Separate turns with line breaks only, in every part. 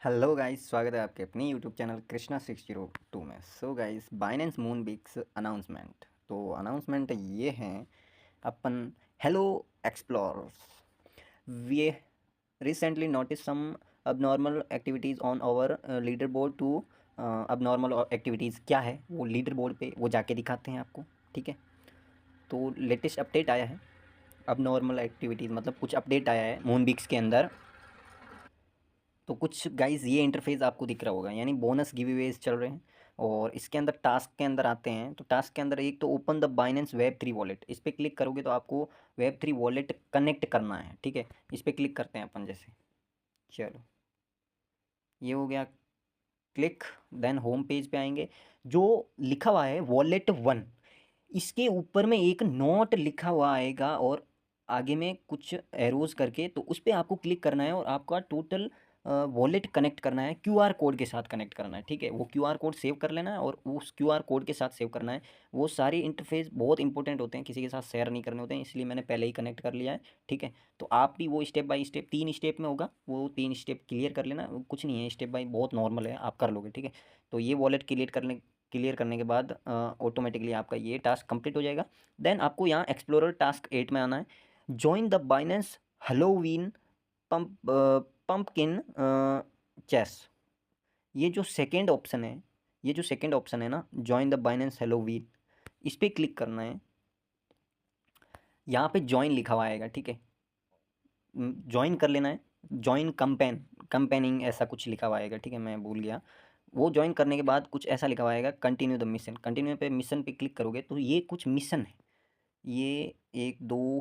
Hello guys, स्वागत है आपके अपनी यूट्यूब चैनल कृष्णा 602 में। So guys, Binance Moonbix announcement. तो अनाउंसमेंट ये हैं अपन hello explorers, we recently notice some abnormal activities on our leader board too. abnormal activities क्या है वो लीडर बोर्ड पे वो जाके दिखाते हैं आपको। ठीक है, तो लेटेस्ट अपडेट आया है। abnormal एक्टिविटीज़ मतलब कुछ अपडेट आया है मूनबिक्स के अंदर। तो कुछ गाइज़ ये इंटरफेस आपको दिख रहा होगा, यानी बोनस गिवअवेज चल रहे हैं। और इसके अंदर टास्क के अंदर आते हैं, तो टास्क के अंदर एक तो open the Binance web 3 wallet, इस पर क्लिक करोगे तो आपको वेब 3 वॉलेट कनेक्ट करना है। ठीक है, इस पर क्लिक करते हैं अपन। जैसे चलो ये हो गया क्लिक, देन होम पेज पे आएंगे। जो लिखा हुआ है वॉलेट 1, इसके ऊपर में एक नोट लिखा हुआ आएगा और आगे में कुछ एरोज करके, तो उस पर आपको क्लिक करना है और आपका टोटल वॉलेट कनेक्ट करना है, क्यूआर कोड के साथ कनेक्ट करना है। ठीक है, वो क्यूआर कोड सेव कर लेना है और उस क्यूआर कोड के साथ सेव करना है। वो सारे इंटरफेस बहुत इंपॉर्टेंट होते हैं, किसी के साथ शेयर नहीं करने होते हैं, इसलिए मैंने पहले ही कनेक्ट कर लिया है। ठीक है, तो आप भी वो स्टेप बाय स्टेप 3 स्टेप में होगा, वो 3 स्टेप क्लियर कर लेना। कुछ नहीं है, स्टेप बाय बहुत नॉर्मल है, आप कर लोगे। ठीक है, तो ये वॉलेट क्लियर करने के बाद ऑटोमेटिकली आपका ये टास्क कंप्लीट हो जाएगा। देन आपको यहाँ एक्सप्लोरर टास्क 8 में आना है। Join the Binance Halloween pump pumpkin chase. ये जो सेकेंड ऑप्शन है, ना, जॉइन द बाइनेंस हेलोवीन, इस पर क्लिक करना है। यहाँ पे ज्वाइन लिखा हुआ आएगा। ठीक है, ज्वाइन कर लेना है। ज्वाइन कंपेनिंग ऐसा कुछ लिखा हुआ आएगा। ठीक है, मैं भूल गया। वो ज्वाइन करने के बाद कुछ ऐसा लिखा हुआ आएगा, कंटिन्यू द मिशन। कंटिन्यू पे मिशन पे क्लिक करोगे तो ये कुछ मिशन है। ये 1 2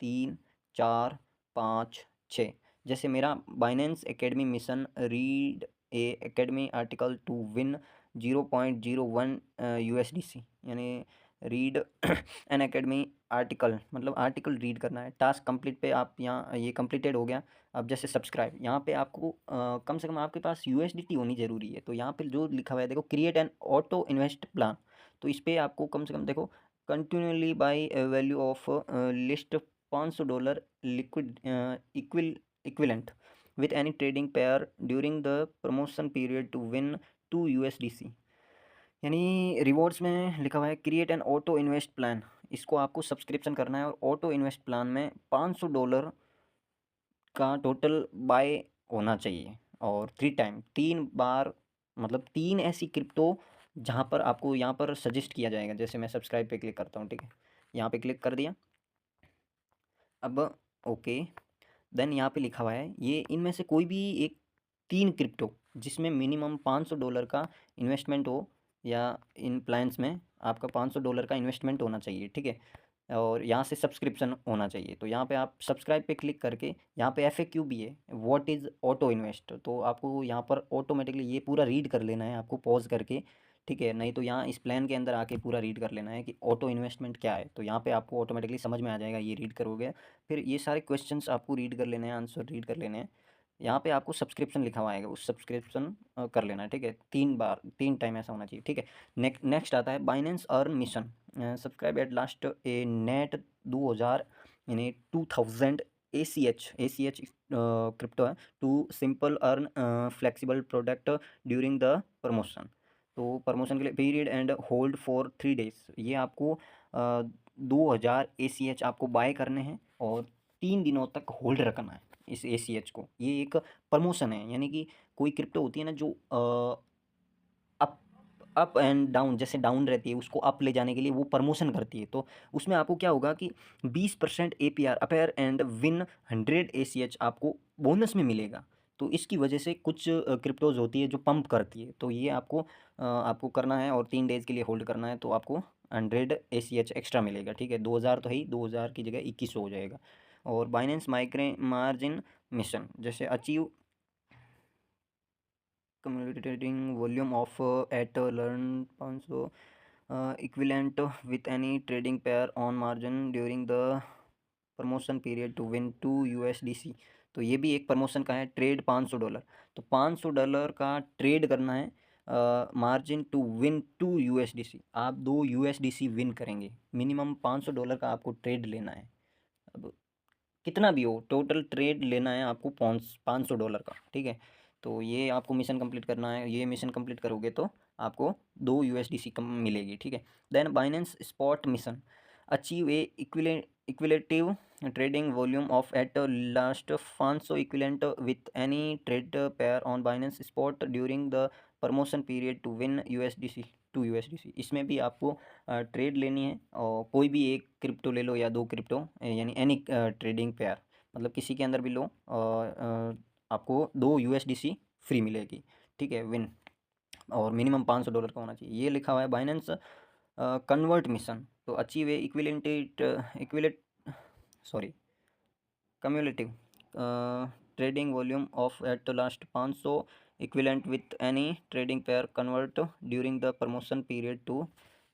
3 4 5 6, जैसे मेरा Binance academy mission, read A academy article to win 0.01 USDC, यानी रीड एन एकेडमी आर्टिकल, मतलब आर्टिकल रीड करना है। टास्क कंप्लीट पे आप यहाँ, ये कंप्लीटेड हो गया। अब जैसे सब्सक्राइब, यहाँ पे आपको कम से कम आपके पास USDT होनी ज़रूरी है। तो यहाँ पे जो लिखा हुआ है देखो, create an auto invest plan, तो इस पर आपको कम से कम देखो, continuously buy value of list $500 liquid equivalent with any trading pair during the promotion period to win 2 USDC। यानी रिवॉर्ड्स में लिखा हुआ है create an auto invest plan, इसको आपको सब्सक्रिप्शन करना है और ऑटो इन्वेस्ट प्लान में $500 का टोटल बाय होना चाहिए। और 3 टाइम, 3 बार, मतलब 3 ऐसी क्रिप्टो जहाँ पर आपको यहाँ पर सजेस्ट किया जाएगा। जैसे मैं सब्सक्राइब पे क्लिक करता हूँ। ठीक है, यहाँ पे क्लिक कर दिया। अब ओके, देन यहाँ पे लिखा हुआ है ये इनमें से कोई भी एक 3 क्रिप्टो जिसमें मिनिमम $500 का इन्वेस्टमेंट हो, या इन प्लान्स में आपका $500 का इन्वेस्टमेंट होना चाहिए। ठीक है, और यहाँ से सब्सक्रिप्शन होना चाहिए। तो यहाँ पे आप सब्सक्राइब पे क्लिक करके, यहाँ पे FAQ भी है, व्हाट इज़ ऑटो इन्वेस्ट, तो आपको यहाँ पर ऑटोमेटिकली ये पूरा रीड कर लेना है आपको पॉज करके। ठीक है, नहीं तो यहाँ इस प्लान के अंदर आके पूरा रीड कर लेना है कि ऑटो इन्वेस्टमेंट क्या है। तो यहाँ पे आपको ऑटोमेटिकली समझ में आ जाएगा, ये रीड करोगे। फिर ये सारे क्वेश्चंस आपको रीड कर लेने हैं, आंसर रीड कर लेने हैं। यहाँ पे आपको सब्सक्रिप्शन लिखा हुआ आएगा, उस सब्सक्रिप्शन कर लेना है। ठीक है, 3 बार 3 टाइम ऐसा होना चाहिए। ठीक है, नेक्स्ट आता है Binance earn mission, subscribe at last a net 2000, यानी 2000 ACH क्रिप्टो है, to simple earn flexible product during the promotion. तो प्रमोशन के लिए period and hold for 3 days, ये आपको 2000 ACH आपको बाय करने हैं और 3 दिनों तक होल्ड रखना है इस ACH को। ये एक प्रमोशन है, यानी कि कोई क्रिप्टो होती है ना जो अप अप एंड डाउन, जैसे डाउन रहती है उसको अप ले जाने के लिए वो प्रमोशन करती है। तो उसमें आपको क्या होगा कि 20% APR appear and win 100 ACH आपको बोनस में मिलेगा। तो इसकी वजह से कुछ क्रिप्टोज होती है जो पंप करती है, तो ये आपको करना है और 3 डेज़ के लिए होल्ड करना है, तो आपको 100 ACH एक्स्ट्रा मिलेगा। ठीक है, 2000 तो है ही, 2000 की जगह 2100 हो जाएगा। और बाइनेंस मार्जिन मिशन, जैसे achieve communicating volume of at learn 500 equivalent with any trading pair on margin during the promotion period to win 2 USDC। तो ये भी एक प्रमोशन का है, ट्रेड $500। तो $500 का ट्रेड करना है, मार्जिन टू विन 2 USDC, आप 2 USDC विन करेंगे। मिनिमम $500 का आपको ट्रेड लेना है। अब कितना भी हो, टोटल ट्रेड लेना है आपको $500 का। ठीक है, तो ये आपको मिशन कंप्लीट करना है, ये मिशन कंप्लीट करोगे तो आपको 2 यूएसडीसी कम मिलेगी, ठीक है। Then Binance spot mission achieve a इक्विलेटिव trading volume of at last 500 equivalent with any trade pair on Binance Spot during the promotion period to win USDC 2 USDC। इसमें भी आपको ट्रेड लेनी है और कोई भी एक क्रिप्टो ले लो या 2 क्रिप्टो, यानी एनी ट्रेडिंग पेयर, मतलब किसी के अंदर भी लो, आपको 2 यूएसडीसी फ्री मिलेगी, ठीक है, विन, और मिनिमम $500 का होना चाहिए। ये लिखा हुआ है बाइनेंस कन्वर्ट मिशन तो achieve a इक्विलेट sorry cumulative trading volume of at last 500 equivalent with any trading pair convert during the promotion period to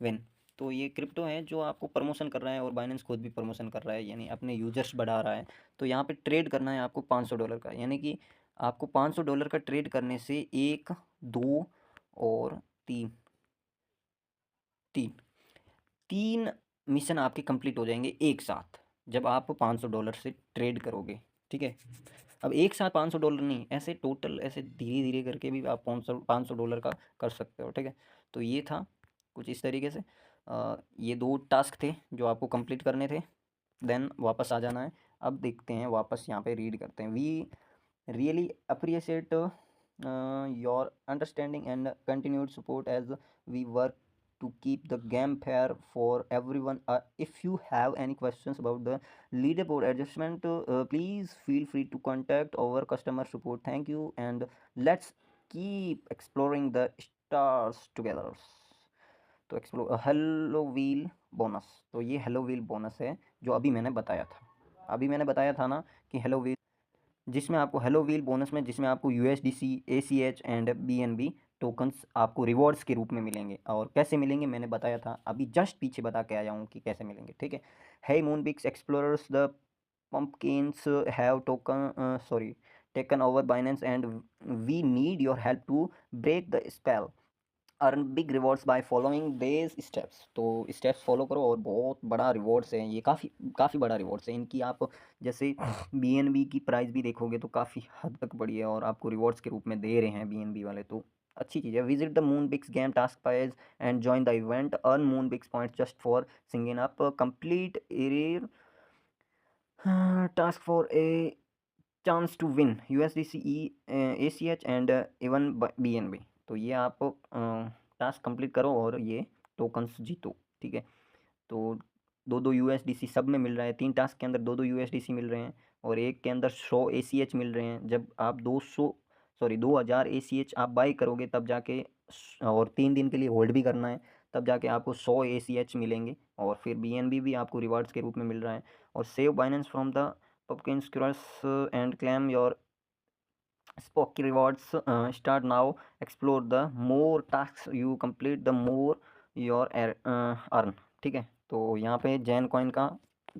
win। तो ये क्रिप्टो है जो आपको प्रमोशन कर रहा है और बाइनेंस खुद भी प्रमोशन कर रहा है, यानी अपने यूजर्स बढ़ा रहा है। तो यहाँ पे ट्रेड करना है आपको $500 का, यानी कि आपको $500 का ट्रेड करने से 1 2 और 3 3 मिशन आपके कंप्लीट हो जाएंगे एक साथ, जब आप $500 से ट्रेड करोगे, ठीक है। अब एक साथ $500 नहीं, ऐसे टोटल ऐसे धीरे धीरे करके भी आप $500 का कर सकते हो, ठीक है। तो ये था कुछ इस तरीके से। ये 2 टास्क थे जो आपको कंप्लीट करने थे, देन वापस आ जाना है। अब देखते हैं, वापस यहाँ पे रीड करते हैं। We really appreciate your understanding and continued support as we work to keep the game fair for everyone. If you have any questions about the leaderboard adjustment, please feel free to contact our customer support. Thank you and let's keep exploring the stars together। तो explore hello wheel bonus, तो ये hello wheel bonus है जो अभी मैंने बताया था, ना कि हेलो व्हील, जिसमें आपको हेलो व्हील बोनस में, जिसमें आपको USDC ACH and BNB tokens आपको रिवॉर्ड्स के रूप में मिलेंगे। और कैसे मिलेंगे मैंने बताया था, अभी जस्ट पीछे बता के आया हूँ कि कैसे मिलेंगे, ठीक है। Hey Moonbix explorers, the pumpkins have taken over Binance and we need your help to break the spell। Earn big rewards by following देज स्टेप्स। तो स्टेप्स फॉलो करो और बहुत बड़ा रिवॉर्ड्स है ये, काफ़ी बड़ा रिवॉर्ड्स है इनकी। आप जैसे बीएनबी की प्राइस भी देखोगे तो काफ़ी हद तक बड़ी है और आपको रिवॉर्ड्स के रूप में दे रहे हैं बीएनबी वाले, तो अच्छी चीज़ है। Visit the Moonbix game task page and join the event, earn Moonbix point just for singing up, complete area task for a chance to win USDC ACH and even BNB। तो ये आप task complete करो और ये tokens जीतो, ठीक है। तो 2 USDC सब में मिल रहा है, 3 टास्क के अंदर 2 USDC मिल रहे हैं और एक के अंदर 100 ACH मिल रहे हैं। जब आप 2000 ACH आप बाई करोगे तब जाके, और 3 दिन के लिए होल्ड भी करना है, तब जाके आपको 100 ACH मिलेंगे। और फिर BNB भी आपको रिवार्ड्स के रूप में मिल रहा है। और save Binance from the pumpkin scratch and claim your Spocky rewards start now। Explore the more tasks you complete the more your earn, ठीक है। तो यहाँ पे जैन कॉइन का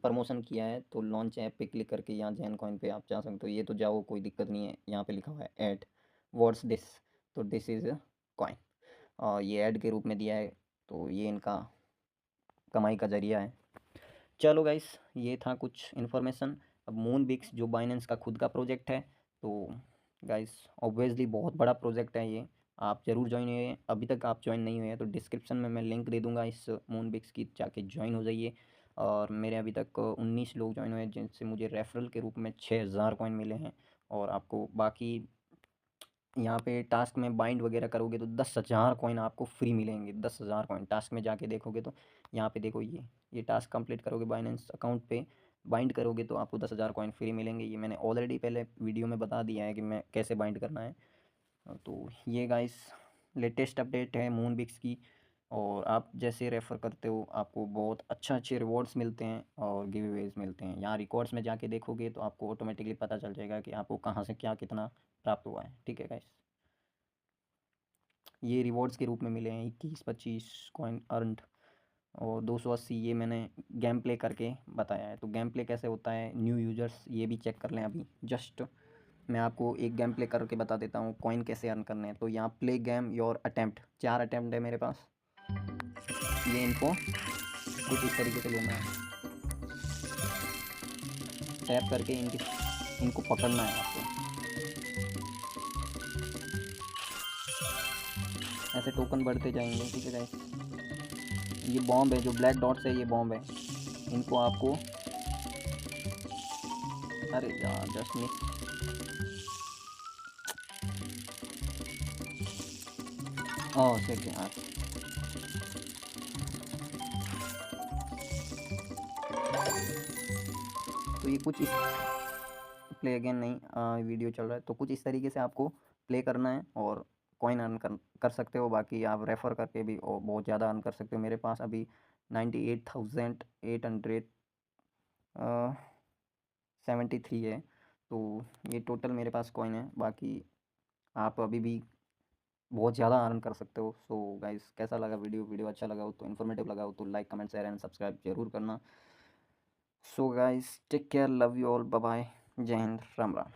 प्रमोशन किया है, तो लॉन्च ऐप पे क्लिक करके यहाँ जैन कॉइन पे आप जा सकते हो। ये तो जाओ, कोई दिक्कत नहीं है। यहाँ पे लिखा हुआ है ऐड व्हाट्स दिस, तो दिस इज़ कॉइन और ये ऐड के रूप में दिया है, तो ये इनका कमाई का जरिया है। चलो गाइस, ये था कुछ इन्फॉर्मेशन। अब मूनबिक्स जो बाइनेंस का खुद का प्रोजेक्ट है, तो गाइस ऑब्वियसली बहुत बड़ा प्रोजेक्ट है ये, आप ज़रूर ज्वाइन हुए। अभी तक आप ज्वाइन नहीं हुए हैं तो डिस्क्रिप्शन में मैं लिंक दे दूंगा इस मूनबिक्स की, जाके ज्वाइन हो जाइए। और मेरे अभी तक 19 लोग ज्वाइन हुए हैं, जिनसे मुझे रेफरल के रूप में 6000 कॉइन मिले हैं। और आपको बाकी यहाँ पे टास्क में बाइंड वगैरह करोगे तो 10,000 कॉइन आपको फ्री मिलेंगे। 10,000 कॉइन टास्क में जाके देखोगे तो यहाँ पे देखो, ये टास्क कंप्लीट करोगे, बाइनेंस अकाउंट पे बाइंड करोगे तो आपको 10,000 कॉइन फ्री मिलेंगे। ये मैंने ऑलरेडी पहले वीडियो में बता दिया है कि मैं कैसे बाइंड करना है। तो ये गाइस लेटेस्ट अपडेट है मूनबिक्स की, और आप जैसे रेफ़र करते हो आपको बहुत अच्छे रिवॉर्ड्स मिलते हैं और गिव अवेज मिलते हैं। यहाँ रिकॉर्ड्स में जाके देखोगे तो आपको ऑटोमेटिकली पता चल जाएगा कि आपको कहाँ से क्या कितना प्राप्त हुआ है, ठीक है गाइस। ये रिवॉर्ड्स के रूप में मिले हैं 21-25 कॉइन अर्नड और 280, ये मैंने गेम प्ले करके बताया है। तो गेम प्ले कैसे होता है, न्यू यूजर्स ये भी चेक कर लें। अभी जस्ट मैं आपको एक गेम प्ले करके बता देता हूँ कॉइन कैसे अर्न करने हैं। तो यहाँ play game your attempt, 4 attempt है मेरे पास। ये इनको कुछ इस तरीके से लेना है, टैप करके इनको पकड़ना है आपको। ऐसे टोकन बढ़ते जाएंगे। ठीक है गाइस, ये बॉम्ब है जो ब्लैक डॉट्स है, ये बॉम्ब है, इनको आपको, अरे यार जस्ट मिस। ओह शिट यार। तो ये कुछ इस, प्ले अगेन नहीं, वीडियो चल रहा है, तो कुछ इस तरीके से आपको प्ले करना है और कॉइन अर्न कर सकते हो। बाकी आप रेफ़र करके भी और बहुत ज़्यादा अर्न कर सकते हो। मेरे पास अभी 98,800 73 है। तो ये टोटल मेरे पास कॉइन है। बाकी आप अभी भी बहुत ज़्यादा अर्न कर सकते हो। सो गाइस, कैसा लगा वीडियो? वीडियो अच्छा लगा हो तो, इन्फॉर्मेटिव लगा हो तो like comment share and subscribe जरूर करना। So guys, take care, love you all, bye bye, जय हिंद, राम राम।